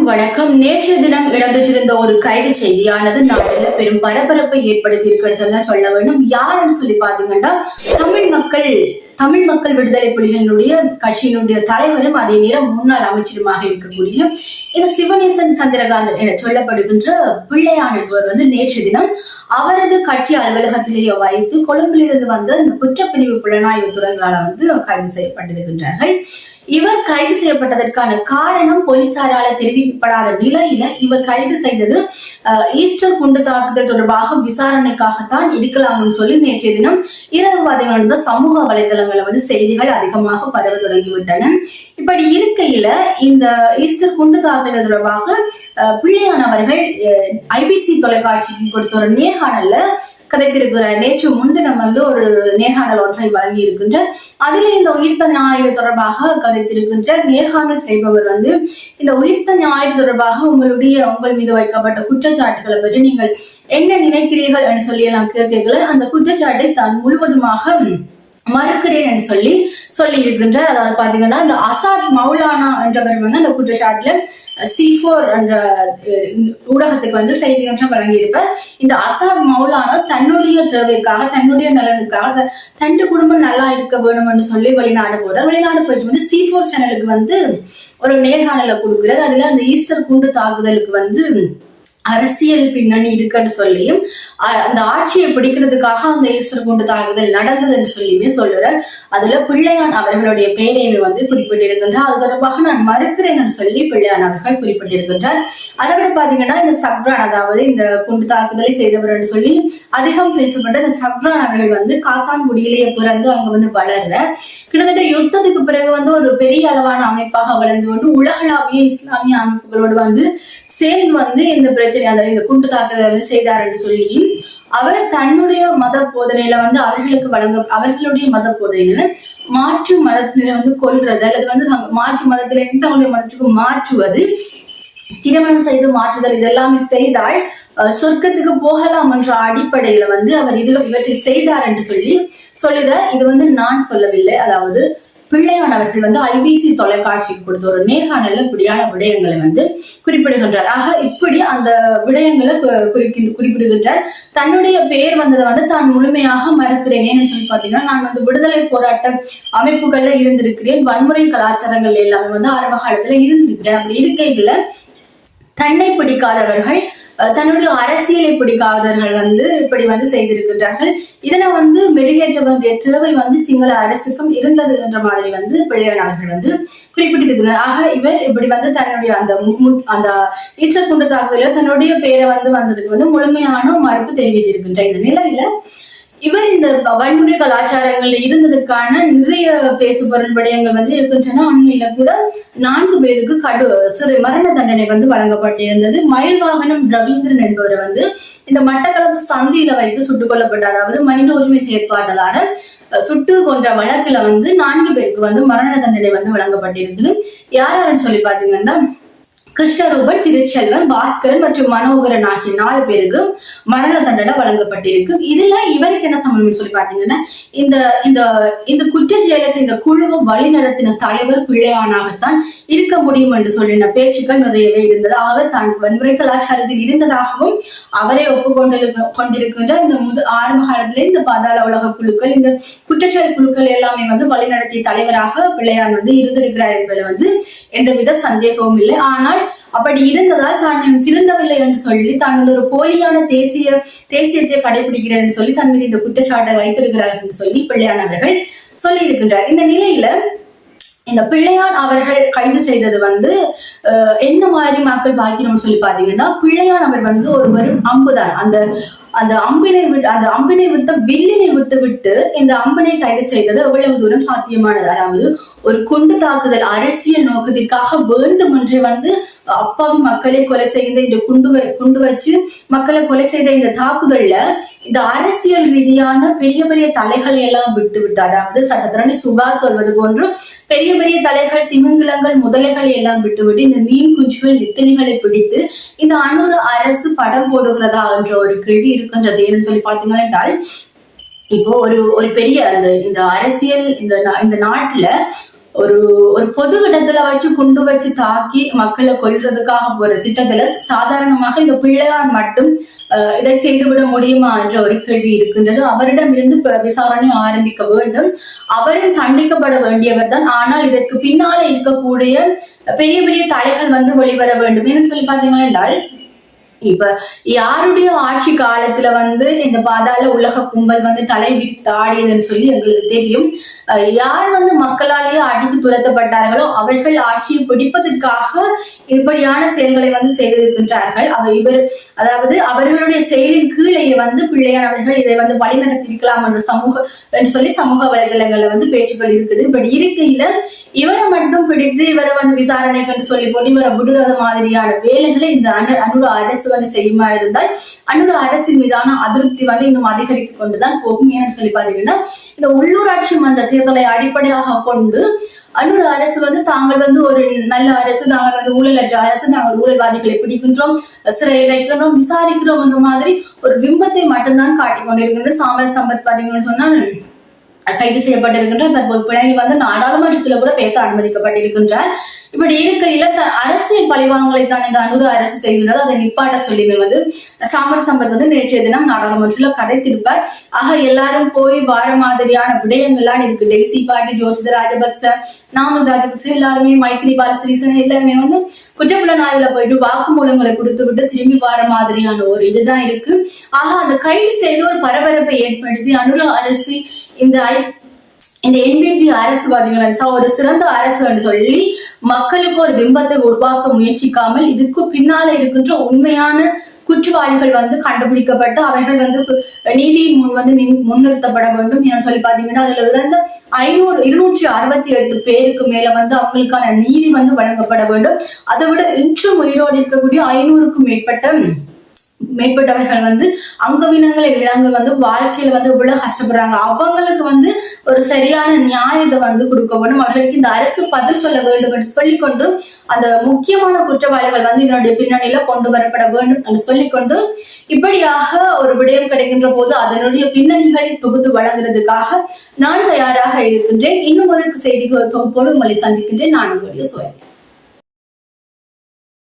அனைவருக்கும் வணக்கம். நேற்றைய தினம் இடம்பெற்றிருந்த ஒரு கைது செய்தியானது நாட்டில் பெரும் பரபரப்பை ஏற்படுத்தி இருக்கிறது சொல்ல வேண்டும். யாருன்னு சொல்லி பாத்தீங்கன்னா, தமிழ் மக்கள் விடுதலை புலிகளினுடைய கட்சியினுடைய தலைவரும் அதே நேரம் முன்னாள் அமைச்சருமாக இருக்கக்கூடிய இந்த சிவநேசன் சந்திரகாந்தன் என சொல்லப்படுகின்ற பிள்ளையான் என்பவர் நேற்று தினம் அவரது கட்சி அலுவலகத்திலேயே வைத்து கொழும்பிலிருந்து வந்த இந்த குற்றப்பிரிவு புலனாய்வு துறைகளால் கைது செய்யப்பட்டிருக்கின்றார்கள். இவர் கைது செய்யப்பட்டதற்கான காரணம் போலீசாரால தெரிவிக்கப்படாத நிலையில இவர் கைது செய்தது ஈஸ்டர் குண்டு தாக்குதல் தொடர்பாக விசாரணைக்காகத்தான் இருக்கலாம்னு சொல்லி நேற்றைய தினம் இரவு சமூக வலைதளங்களை செய்திகள் அதிகமாக பரவ தொடங்கிவிட்டன. இப்படி இருக்கையில இந்த ஈஸ்டர் குண்டு தாக்குதல் தொடர்பாக பிள்ளையான் அவர்கள் ஐபிசி தொலைக்காட்சிக்கு கொடுத்த ஒரு நேர்காணல்ல கதைத்திருக்கிறார். நேற்று முன்தினம் ஒரு நேர்காணல் ஒன்றை வழங்கி இருக்கின்ற அதில் இந்த உயிர்த்த ஞாயிறு தொடர்பாக கதைத்திருக்கின்ற நேர்காணல் செய்பவர் இந்த உயிர்த்த ஞாயிறு தொடர்பாக உங்கள் மீது வைக்கப்பட்ட குற்றச்சாட்டுகளை பற்றி நீங்கள் என்ன நினைக்கிறீர்கள் என்று சொல்லி எல்லாம் கேட்கிறீர்கள். அந்த குற்றச்சாட்டை தான் முழுவதுமாக மறுக்கிறேன் என்று சொல்லி இருக்கின்றார். அதாவது பாத்தீங்கன்னா, இந்த அசாத் மௌலானா என்றவர் அந்த குற்றச்சாட்டுல C4 என்ற ஊடகத்துக்கு செய்தி ஒன்றை வழங்கியிருப்பார். இந்த அசாத் மௌலானா தன்னுடைய தேவைக்காக, தன்னுடைய நலனுக்காக, தண்டு குடும்பம் நல்லா இருக்க வேணும் என்று சொல்லி வெளிநாடு போறார். வெளிநாடு போயிட்டு C4 சேனலுக்கு ஒரு நேர்காணலை கொடுக்கிறார். அதுல அந்த ஈஸ்டர் குண்டு தாக்குதலுக்கு அரசியல் பின்னணி இருக்குன்னு சொல்லியும் அந்த ஆட்சியை பிடிக்கிறதுக்காக அந்த ஈஸ்டர் குண்டு தாக்குதல் நடந்ததுன்னு சொல்லியுமே சொல்லுறார். அதுல பிள்ளையான் அவர்களுடைய பெயரையுமே குறிப்பிட்டிருக்கின்றார். அது தொடர்பாக நான் மறுக்கிறேன் சொல்லி பிள்ளையான் அவர்கள் குறிப்பிட்டிருக்கின்றார். அதை விட பாத்தீங்கன்னா, இந்த சக்ரான், அதாவது இந்த குண்டு தாக்குதலை செய்தவர் சொல்லி அதிகம் பேசப்பட்ட இந்த சக்ரான் அவர்கள் காத்தான்குடியிலேயே பிறந்து அங்க வளர்ற கிட்டத்தட்ட யுத்தத்துக்கு பிறகு ஒரு பெரிய அளவான அமைப்பாக வளர்ந்து உலகளாவிய இஸ்லாமிய அமைப்புகளோடு சேர்ந்து இந்த பிரச்சனை, அதாவது இந்த குண்டு தாக்குதல் செய்தார் என்று சொல்லி அவர் தன்னுடைய மத போதனையில அவர்களுடைய மத போதனையில மாற்று மதத்தினரை கொல்றது அல்லது மாற்று மதத்திலிருந்து தங்களுடைய மதத்துக்கு மாற்றுவது, திருமணம் செய்து மாற்றுதல், இதெல்லாமே செய்தால் சொர்க்கத்துக்கு போகலாம் என்ற அடிப்படையில அவர் இவற்றை செய்தார் என்று சொல்லிதான். இது நான் சொல்லவில்லை. அதாவது பிள்ளையான் அவர்கள் ஐபிசி தொலைக்காட்சிக்கு கொடுத்த ஒரு நேர்காணல்ல இப்படியான விடயங்களை குறிப்பிடுகின்றார். ஆக இப்படி அந்த விடயங்களை குறிப்பிடுகின்றார். தன்னுடைய பெயர் வந்ததை தான் முழுமையாக மறுக்கிறேன். ஏன்னு சொல்லி பாத்தீங்கன்னா, நான் விடுதலை போராட்ட அமைப்புகள்ல இருந்திருக்கிறேன், வன்முறை கலாச்சாரங்கள் எல்லாமே ஆரம்ப காலத்துல இருந்திருக்கிறேன். அப்படி இருக்கைகள்ல தன்னை பிடிக்காதவர்கள், தன்னுடைய அரசியலை பிடிக்காதவர்கள் இப்படி செய்திருக்கின்றார்கள். இதனை மெருகேற்ற வேண்டிய தேவை சிங்கள அரசுக்கும் இருந்தது என்ற மாதிரி பிள்ளையான் அவர்கள் குறிப்பிட்டிருக்கிறார். ஆக இவர் இப்படி தன்னுடைய அந்த ஈஸ்டர் குண்டு தாக்குதல தன்னுடைய பெயரை வந்ததுக்கு முழுமையான மறுப்பு தெரிவித்திருக்கின்றார். இந்த நிலையில இவர் இந்த வன்முறை கலாச்சாரங்கள்ல இருந்ததற்கான நிறைய பேசுபொருள் விடயங்கள் இருக்கின்றன. அண்மையில கூட 4 பேருக்கு மரண தண்டனை வழங்கப்பட்டிருந்தது. மயில்வாகனம் ரவீந்திரன் என்பவர் இந்த மட்டக்களப்பு சந்தியில வைத்து சுட்டுக் கொல்லப்பட்டார். அதாவது மனித உரிமை செயற்பாட்டாளர சுட்டு கொன்ற வழக்குல 4 பேருக்கு மரண தண்டனை வழங்கப்பட்டிருக்குது. யாருன்னு சொல்லி பாத்தீங்கன்னா, கிருஷ்ணரூபன், திருச்செல்வன், பாஸ்கரன் மற்றும் மனோகரன் ஆகிய 4 பேருக்கு மரண தண்டனை வழங்கப்பட்டிருக்கு. இதுல இவருக்கு என்ன சம்பந்தம் சொல்லி பாத்தீங்கன்னா, இந்த குற்ற செயலை செய்த குழுவை வழி நடத்தின தலைவர் பிள்ளையானாகத்தான் இருக்க முடியும் என்று சொல்லின பேச்சுக்கள் நிறையவே இருந்தது. அவர் தான் வன்முறை கலாச்சாரத்தில் இருந்ததாகவும் அவரை கொண்டிருக்கின்ற இந்த ஆரம்ப காலத்திலே இந்த பாதாள உலக குழுக்கள், இந்த குற்றச்செயல் குழுக்கள் எல்லாமே வழி நடத்திய தலைவராக பிள்ளையான் இருந்திருக்கிறார் என்பதில் எந்தவித சந்தேகமும் இல்லை. ஆனால் அப்படி இருந்ததால் தான் திருந்தவில்லை என்று சொல்லி தான் ஒரு போலியான தேசியத்தை கடைபிடிக்கிறேன் என்று சொல்லி தன் மீது இந்த குற்றச்சாட்டை வைத்திருக்கிறார் என்று சொல்லி பிள்ளையான் அவர்கள் சொல்லி இருக்கின்றார். இந்த நிலையில இந்த பிள்ளையான் அவர்கள் கைது செய்தது என்ன மாதிரி மக்கள் பாக்கினோம்னு சொல்லி பாத்தீங்கன்னா, பிள்ளையான் அவர் ஒரு வெறும் அம்புதான். அந்த அம்பினை விட்டு வில்லினை விட்டு இந்த அம்பினை கைது செய்தது எவ்வளவு தூரம் சாத்தியமானது. அதாவது ஒரு குண்டு தாக்குதல் அரசியல் நோக்கத்திற்காக வேண்டும் என்று அப்பாவி மக்களை கொலை செய்த இந்த குண்டு வச்சு மக்களை கொலை செய்த இந்த தாக்குதல்ல இந்த அரசியல் ரீதியான பெரிய பெரிய தலைகளை எல்லாம் விட்டு, அதாவது சட்டத்திரணி சுகா சொல்வது போன்று பெரிய பெரிய தலைகள், திமிங்கிலங்கள், முதலைகளை எல்லாம் விட்டுவிட்டு இந்த மீன் குஞ்சுகள், நித்தனிகளை பிடித்து இந்த அனுர அரசு படம் போடுகிறதா என்ற ஒரு கேள்வி இருக்கின்றது. ஏன்னு சொல்லி பாத்தீங்கன்னா என்றால், இப்போ ஒரு பெரிய இந்த அரசியல் இந்த நாட்டுல ஒரு ஒரு பொது இடத்துல வச்சு குண்டு வச்சு தாக்கி மக்களை கொல்றதுக்காக போற திட்டத்துல சாதாரணமாக இந்த பிள்ளையார் மட்டும் இதை செய்துவிட முடியுமா என்ற ஒரு கேள்வி இருக்கின்றது. அவரிடம் இருந்து விசாரணை ஆரம்பிக்க வேண்டும். அவரும் தண்டிக்கப்பட வேண்டியவர் தான். ஆனால் இதற்கு பின்னால இருக்கக்கூடிய பெரிய பெரிய தலைகள் வந்து வெளிவர வேண்டும். ஏன்னு சொல்லி பாத்தீங்கன்னா என்றால், இப்ப யாருடைய ஆட்சி காலத்துல வந்து இந்த பாதாள உலக கும்பல் வந்து தலை விரித்து ஆடியதுன்னு சொல்லி எங்களுக்கு தெரியும். யார் வந்து மக்களாலேயே அடித்து துரத்தப்பட்டார்களோ அவர்கள் ஆட்சியை பிடிப்பதற்காக இப்படியான செயல்களை வந்து செய்திருக்கின்றார்கள். அதாவது அவர்களுடைய செயலின் கீழே வந்து பிள்ளையார் அவர்கள் இதை வந்து வழிநடத்திருக்கலாம் என்று சொல்லி சமூக வலைதளங்கள்ல வந்து பேச்சுக்கள் இருக்குது. இப்படி இருக்கையில இவரை மட்டும் பிடித்து இவரை வந்து விசாரணைக்கு சொல்லி போட்டு இவரை விடுறது மாதிரியான வேலைகளை இந்த அனுர அரசு வந்து செய்யுமா இருந்தால் அனுர அரசின் மீதான அதிருப்தி வந்து இன்னும் அதிகரித்து கொண்டுதான் போகும். ஏன்னு சொல்லி பாத்தீங்கன்னா, இந்த உள்ளூராட்சி மன்ற தேர்தலை அடிப்படையாக கொண்டு அனுர அரசு வந்து தாங்கள் வந்து ஒரு நல்ல அரசு, நாங்கள் வந்து ஊழலற்ற அரசு, நாங்கள் ஊழல்வாதிகளை பிடிக்கின்றோம், சிறையில் வைக்கிறோம், விசாரிக்கிறோம் என்ற மாதிரி ஒரு பிம்பத்தை மட்டும்தான் காட்டிக் கொண்டிருக்கின்ற சாமல் சம்பத் பாத்தீங்கன்னு சொன்னால் கைது செய்யப்பட்டிருக்கின்றார். தற்போது பிணையில் வந்து நாடாளுமன்றத்தில் கூட பேச அனுமதிக்கப்பட்டிருக்கின்றார். இப்படி இருக்கையில அரசியல் பழிவாங்கலை தான் இந்த அனுர அரசு செய்கின்றது. அதை நிப்பாட்ட சொல்லியுமே வந்து சாமர் சம்பத் வந்து நேற்றைய தினம் நாடாளுமன்றத்தில் கதைத்திருப்பார். ஆக எல்லாரும் போய் வார மாதிரியான விடயங்கள்லாம் இருக்கு. டெய்சி பாட்டி, ஜோசித ராஜபக்ச, நாமல் ராஜபக்ச எல்லாருமே, மைத்ரிபால சிறிசேன எல்லாருமே வந்து குற்றப்புலனாய்வுல போயிட்டு வாக்குமூலங்களை கொடுத்து விட்டு திரும்பி வர மாதிரியான ஒரு இதுதான் இருக்கு. ஆக அந்த கைது செய்து ஒரு பரபரப்பை ஏற்படுத்தி அனுர அரசு இந்த என்பிபி அரசு பாத்தீங்கன்னா ஒரு சிறந்த அரசு என்று சொல்லி மக்களுக்கு ஒரு பிம்பத்தை உருவாக்க முயற்சிக்காமல் இதுக்கு பின்னால இருக்கின்ற உண்மையான குற்றவாளிகள் வந்து கண்டுபிடிக்கப்பட்டு அவர்கள் வந்து நீதியின் முன் வந்து முன்னிறுத்தப்பட வேண்டும் என்று சொல்லி பாத்தீங்கன்னா, அதுல இருந்த 268 பேருக்கு மேல வந்து அவங்களுக்கான நீதி வந்து வழங்கப்பட வேண்டும். அதை விட இன்றும் உயிரோடு இருக்கக்கூடிய 500க்கும் மேற்பட்டவர்கள் வந்து அங்கவீனங்களை இழந்து வந்து வாழ்க்கையில வந்து இவ்வளவு கஷ்டப்படுறாங்க. அவங்களுக்கு வந்து ஒரு சரியான நியாயத்தை வந்து கொடுக்க வேண்டும். அவர்களுக்கு இந்த அரசு பதில் சொல்ல வேண்டும் என்று சொல்லிக்கொண்டு அந்த முக்கியமான குற்றவாளிகள் வந்து இதனுடைய பின்னணியில கொண்டு வரப்பட வேண்டும் என்று சொல்லிக்கொண்டு இப்படியாக ஒரு விடயம் கிடைக்கின்ற போது அதனுடைய பின்னணிகளை தொகுத்து வழங்குறதுக்காக நான் தயாராக இருக்கின்றேன். இன்னும் ஒரு செய்தி தொகுப்போடு உங்களை சந்திக்கின்றேன். நான் உங்களுடைய சோழன்.